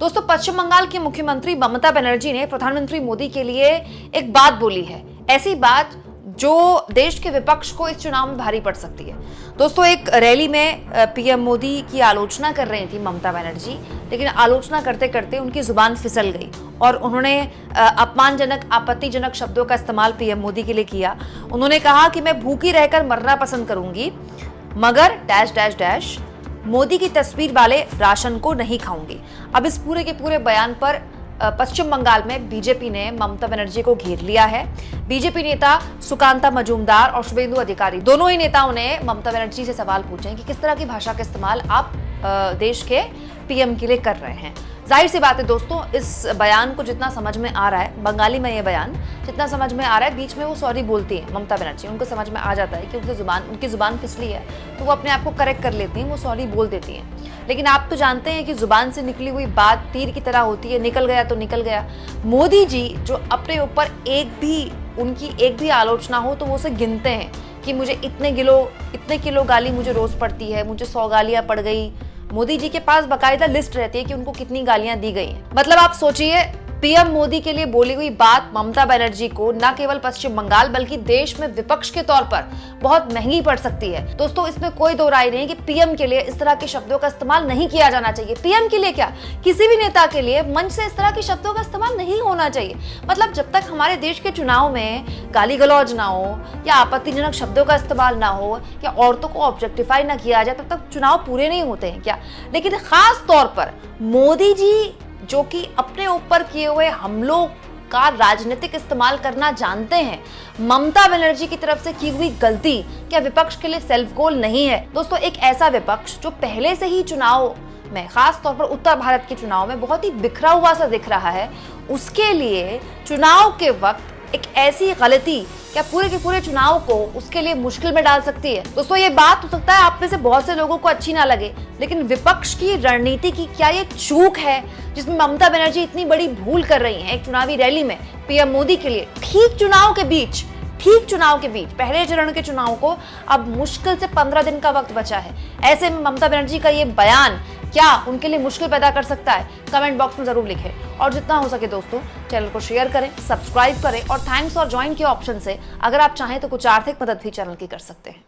दोस्तों, पश्चिम बंगाल की मुख्यमंत्री ममता बनर्जी ने प्रधानमंत्री मोदी के लिए एक बात बोली है, ऐसी बात जो देश के विपक्ष को इस चुनाव में भारी पड़ सकती है। दोस्तों, एक रैली में पीएम मोदी की आलोचना कर रही थी ममता बनर्जी, लेकिन आलोचना करते करते उनकी जुबान फिसल गई और उन्होंने अपमानजनक, आपत्तिजनक शब्दों का इस्तेमाल पीएम मोदी के लिए किया। उन्होंने कहा कि मैं भूखी रहकर मरना पसंद करूंगी, मगर डैश डैश डैश मोदी की तस्वीर वाले राशन को नहीं खाऊंगी। अब इस पूरे के पूरे बयान पर पश्चिम बंगाल में बीजेपी ने ममता बनर्जी को घेर लिया है। बीजेपी नेता सुकांता मजूमदार और शुभेंदु अधिकारी, दोनों ही नेताओं ने ममता बनर्जी से सवाल पूछे हैं कि किस तरह की भाषा का इस्तेमाल आप देश के पीएम के लिए कर रहे हैं। जाहिर सी बात है दोस्तों, इस बयान को जितना समझ में आ रहा है, बंगाली में ये बयान जितना समझ में आ रहा है, बीच में वो सॉरी बोलती है ममता बनर्जी, उनको समझ में आ जाता है कि उनकी जुबान फिसली है, तो वो अपने आप को करेक्ट कर लेती हैं, वो सॉरी बोल देती हैं। लेकिन आप तो जानते हैं कि जुबान से निकली हुई बात तीर की तरह होती है, निकल गया तो निकल गया। मोदी जी जो अपने ऊपर उनकी एक भी आलोचना हो तो वो उसे गिनते हैं कि मुझे इतने किलो गाली मुझे रोज पड़ती है, मुझे 100 गालियां पड़ गई। मोदी जी के पास बकायदा लिस्ट रहती है कि उनको कितनी गालियां दी गई हैं। मतलब आप सोचिए, पीएम मोदी के लिए बोली हुई बात ममता बनर्जी को न केवल पश्चिम बंगाल बल्कि देश में विपक्ष के तौर पर बहुत महंगी पड़ सकती है। दोस्तों, इसमें कोई दो राय नहीं कि पीएम के लिए इस तरह के शब्दों का इस्तेमाल नहीं किया जाना चाहिए। पीएम के लिए क्या, किसी भी नेता के लिए मंच से इस तरह के शब्दों का इस्तेमाल नहीं होना चाहिए। मतलब जब तक हमारे देश के चुनाव में गाली गलौज ना हो या आपत्तिजनक शब्दों का इस्तेमाल ना हो या औरतों को ऑब्जेक्टिफाई ना किया जाए, तब तक चुनाव पूरे नहीं होते हैं क्या। लेकिन खास तौर पर मोदी जी जो कि अपने ऊपर किए हुए हमलों का राजनीतिक इस्तेमाल करना जानते हैं, ममता बनर्जी की तरफ से की हुई गलती क्या विपक्ष के लिए सेल्फ गोल नहीं है? दोस्तों, एक ऐसा विपक्ष जो पहले से ही चुनाव में, खास तौर पर उत्तर भारत के चुनाव में बहुत ही बिखरा हुआ सा दिख रहा है, उसके लिए चुनाव के वक्त एक ऐसी गलती क्या पूरे के पूरे चुनाव को उसके लिए मुश्किल में डाल सकती है। दोस्तों, ये बात हो सकता है आप में से बहुत से लोगों को अच्छी ना लगे, लेकिन विपक्ष की रणनीति की क्या ये चूक है जिसमें ममता बनर्जी इतनी बड़ी भूल कर रही हैं एक चुनावी रैली में पीएम मोदी के लिए, ठीक चुनाव के बीच पहले चरण के चुनाव को अब मुश्किल से 15 दिन का वक्त बचा है। ऐसे में ममता बनर्जी का ये बयान क्या उनके लिए मुश्किल पैदा कर सकता है? कमेंट बॉक्स में जरूर लिखें और जितना हो सके दोस्तों चैनल को शेयर करें, सब्सक्राइब करें और थैंक्स और ज्वाइन के ऑप्शन से अगर आप चाहें तो कुछ आर्थिक मदद भी चैनल की कर सकते हैं।